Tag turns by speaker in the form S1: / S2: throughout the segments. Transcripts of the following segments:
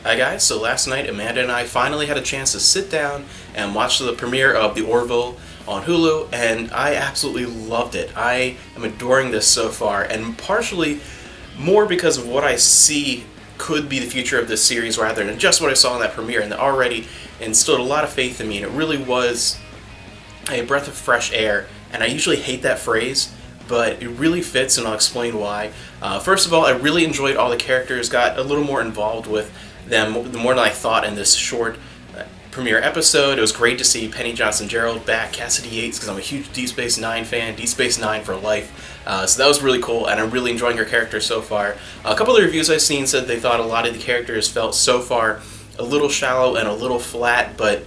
S1: Hi guys, so last night Amanda and I finally had a chance to sit down and watch the premiere of The Orville on Hulu, and I absolutely loved it. I am adoring this so far, and partially more because of what I see could be the future of this series rather than just what I saw in that premiere, and that already instilled a lot of faith in me, and it really was a breath of fresh air, and I usually hate that phrase, but it really fits, and I'll explain why. First of all, I really enjoyed all the characters, got a little more involved with them, more than I thought in this short premiere episode. It was great to see Penny Johnson-Gerald back, Cassidy Yates, because I'm a huge Deep Space Nine fan, Deep Space Nine for life. So that was really cool, and I'm really enjoying her character so far. A couple of the reviews I've seen said they thought a lot of the characters felt so far a little shallow and a little flat, but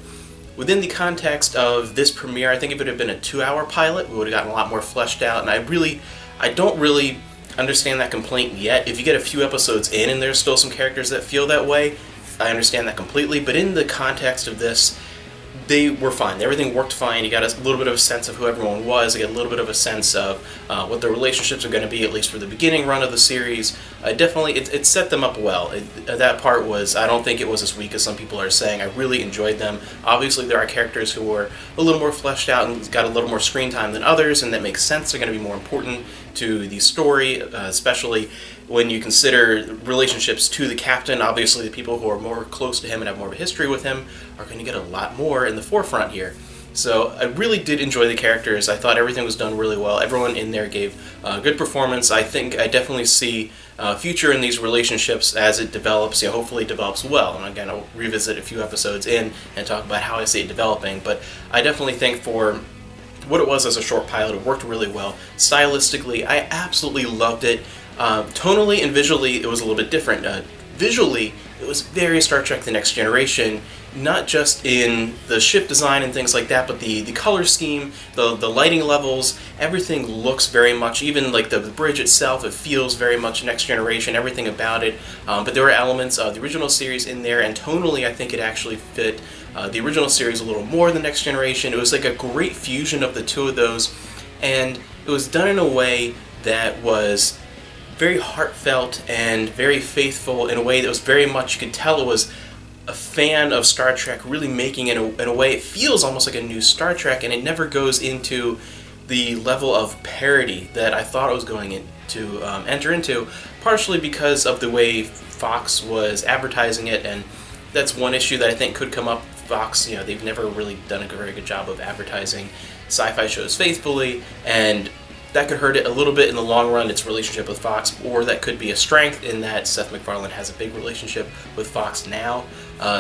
S1: within the context of this premiere, I think if it had been a 2-hour pilot, we would have gotten a lot more fleshed out, and I don't really understand that complaint yet. If you get a few episodes in and there's still some characters that feel that way, I understand that completely, but in the context of this, they were fine. Everything worked fine. You got a little bit of a sense of who everyone was. You get a little bit of a sense of what their relationships are going to be, at least for the beginning run of the series. Definitely, it set them up well. That part was, I don't think it was as weak as some people are saying. I really enjoyed them. Obviously, there are characters who were a little more fleshed out and got a little more screen time than others, and that makes sense. They're going to be more important to the story, especially when you consider relationships to the captain. Obviously, the people who are more close to him and have more of a history with him are going to get a lot more in the forefront here. So I really did enjoy the characters. I thought everything was done really well. Everyone in there gave a good performance. I think I definitely see future in these relationships as it develops. Hopefully it develops well. And again, I'll revisit a few episodes in and talk about how I see it developing. But I definitely think for what it was as a short pilot, it worked really well. Stylistically, I absolutely loved it. Tonally and visually, it was a little bit different. Visually, it was very Star Trek The Next Generation, not just in the ship design and things like that, but the color scheme, the lighting levels, everything looks very much, even like the bridge itself, it feels very much Next Generation, everything about it. But there were elements of the original series in there, and tonally I think it actually fit the original series a little more than Next Generation. It was like a great fusion of the two of those, and it was done in a way that was very heartfelt and very faithful, in a way that was very much, you could tell it was a fan of Star Trek really making it in a way it feels almost like a new Star Trek, and it never goes into the level of parody that I thought it was going to enter into, partially because of the way Fox was advertising it, and that's one issue that I think could come up. Fox, they've never really done a very good job of advertising sci-fi shows faithfully, and that could hurt it a little bit in the long run, its relationship with Fox, or that could be a strength in that Seth MacFarlane has a big relationship with Fox now.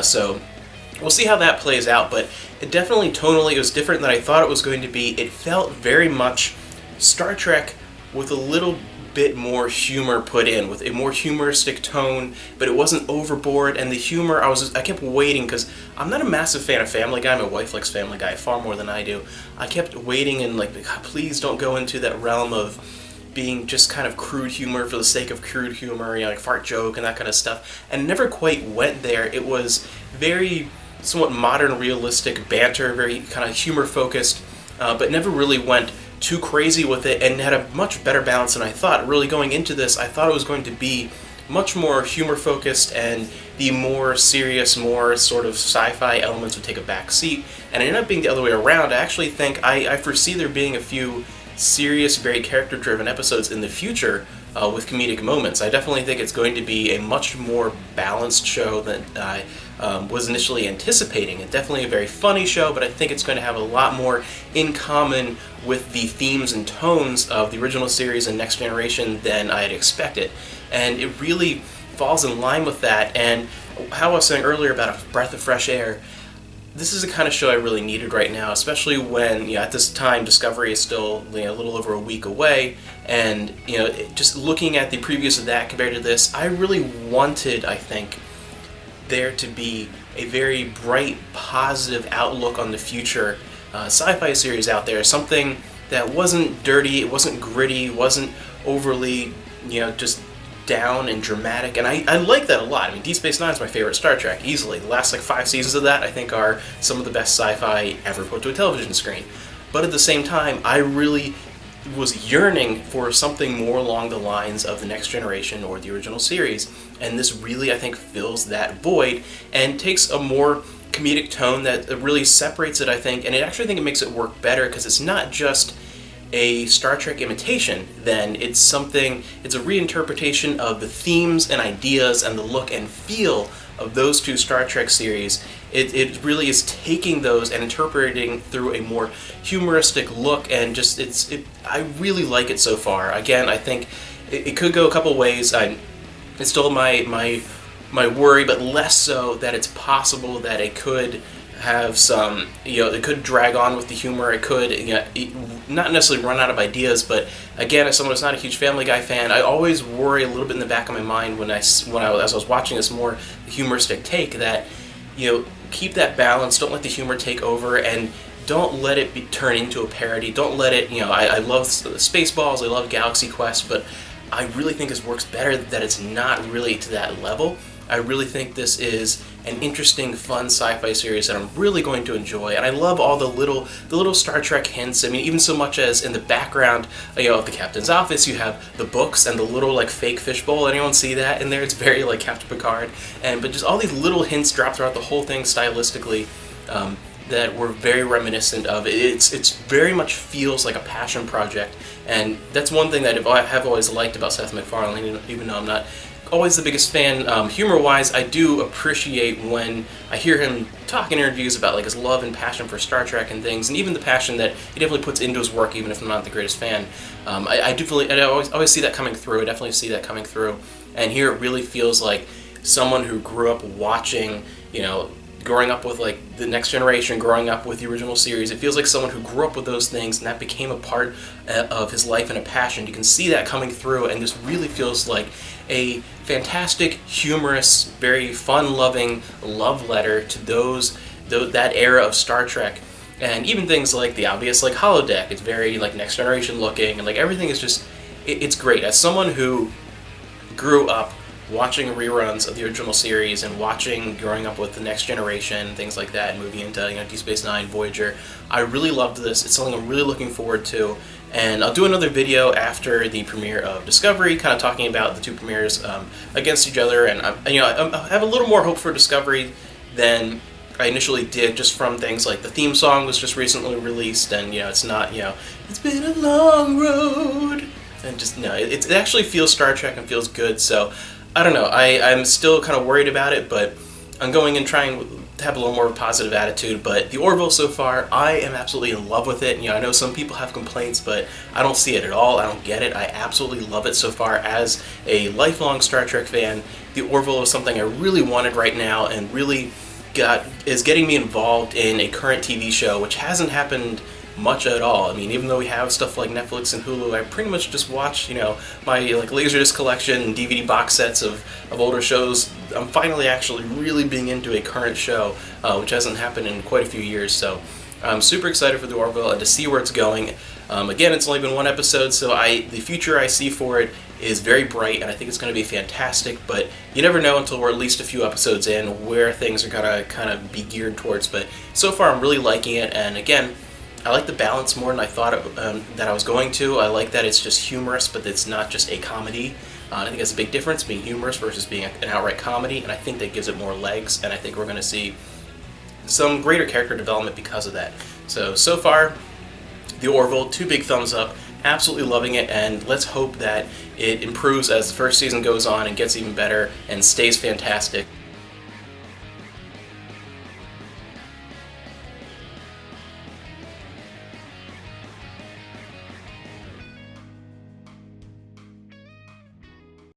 S1: So we'll see how that plays out, but it definitely tonally, it was different than I thought it was going to be. It felt very much Star Trek with a little bit more humor put in, with a more humoristic tone, but it wasn't overboard, and the humor, I kept waiting, because I'm not a massive fan of Family Guy. My wife likes Family Guy far more than I do. I kept waiting and like, please don't go into that realm of being just kind of crude humor for the sake of crude humor, like fart joke and that kind of stuff, and it never quite went there. It was very somewhat modern, realistic banter, very kind of humor focused, but never really went too crazy with it, and had a much better balance than I thought. Really going into this, I thought it was going to be much more humor focused, and the more serious, more sort of sci-fi elements would take a back seat, and it ended up being the other way around. I actually think I foresee there being a few serious, very character-driven episodes in the future with comedic moments. I definitely think it's going to be a much more balanced show than I was initially anticipating. It's definitely a very funny show, but I think it's going to have a lot more in common with the themes and tones of the original series and Next Generation than I had expected. And it really falls in line with that, and how I was saying earlier about a breath of fresh air, this is the kind of show I really needed right now, especially when, at this time, Discovery is still a little over a week away, and, just looking at the previews of that compared to this, I really wanted, I think, there to be a very bright, positive outlook on the future sci-fi series out there, something that wasn't dirty, it wasn't gritty, wasn't overly, just down and dramatic, and I like that a lot. I mean, Deep Space Nine is my favorite Star Trek, easily. The last 5 seasons of that, I think, are some of the best sci-fi ever put to a television screen. But at the same time, I really was yearning for something more along the lines of the Next Generation or the original series, and this really, I think, fills that void and takes a more comedic tone that really separates it, I think, and I think it makes it work better because it's not just a Star Trek imitation, then it's a reinterpretation of the themes and ideas and the look and feel of those two Star Trek series. It really is taking those and interpreting through a more humoristic look, and just I really like it so far. Again, I think it could go a couple ways. It's still my worry, but less so that it's possible that it could have some, it could drag on with the humor. It could, not necessarily run out of ideas, but again, as someone who's not a huge Family Guy fan, I always worry a little bit in the back of my mind as I was watching this more humoristic take that, keep that balance. Don't let the humor take over, and don't let it turn into a parody. Don't let it, I love Spaceballs, I love Galaxy Quest, but I really think this works better that it's not really to that level. I really think this is an interesting, fun sci-fi series that I'm really going to enjoy, and I love all the little Star Trek hints. I mean, even so much as in the background, of the captain's office, you have the books and the little fake fishbowl. Anyone see that in there? It's very like Captain Picard, but just all these little hints dropped throughout the whole thing stylistically. That were very reminiscent of it. It's very much feels like a passion project, and that's one thing that I have always liked about Seth MacFarlane, even though I'm not always the biggest fan humor-wise. I do appreciate when I hear him talk in interviews about his love and passion for Star Trek and things, and even the passion that he definitely puts into his work, even if I'm not the greatest fan. I always see that coming through. I definitely see that coming through, and here it really feels like someone who grew up watching, growing up with the Next Generation, growing up with the original series. It feels like someone who grew up with those things, and that became a part of his life and a passion. You can see that coming through, and this really feels like a fantastic, humorous, very fun-loving love letter to that era of Star Trek. And even things like the obvious holodeck, it's very Next Generation looking, and everything is just, it's great. As someone who grew up watching reruns of the original series and growing up with the Next Generation, things like that, and moving into Deep Space Nine, Voyager, I really loved this. It's something I'm really looking forward to, and I'll do another video after the premiere of Discovery, kind of talking about the two premieres against each other, and I have a little more hope for Discovery than I initially did, just from things like the theme song was just recently released, and it's not, it's been a long road, and just it actually feels Star Trek and feels good. So I don't know, I'm still kind of worried about it, but I'm going and trying to have a little more of a positive attitude. But the Orville so far, I am absolutely in love with it. I know some people have complaints, but I don't see it at all. I don't get it. I absolutely love it so far. As a lifelong Star Trek fan, the Orville is something I really wanted right now, and really is getting me involved in a current TV show, which hasn't happened much at all. I mean, even though we have stuff like Netflix and Hulu, I pretty much just watch, my Laserdisc collection and DVD box sets of older shows. I'm finally actually really being into a current show, which hasn't happened in quite a few years. So I'm super excited for the Orville and to see where it's going. Again, it's only been one episode, so the future I see for it is very bright, and I think it's going to be fantastic, but you never know until we're at least a few episodes in where things are going to kind of be geared towards. But so far I'm really liking it, and again, I like the balance more than I thought that I was going to. I like that it's just humorous, but it's not just a comedy. I think that's a big difference, being humorous versus being an outright comedy, and I think that gives it more legs, and I think we're going to see some greater character development because of that. So far, the Orville, 2 big thumbs up, absolutely loving it, and let's hope that it improves as the first season goes on and gets even better and stays fantastic.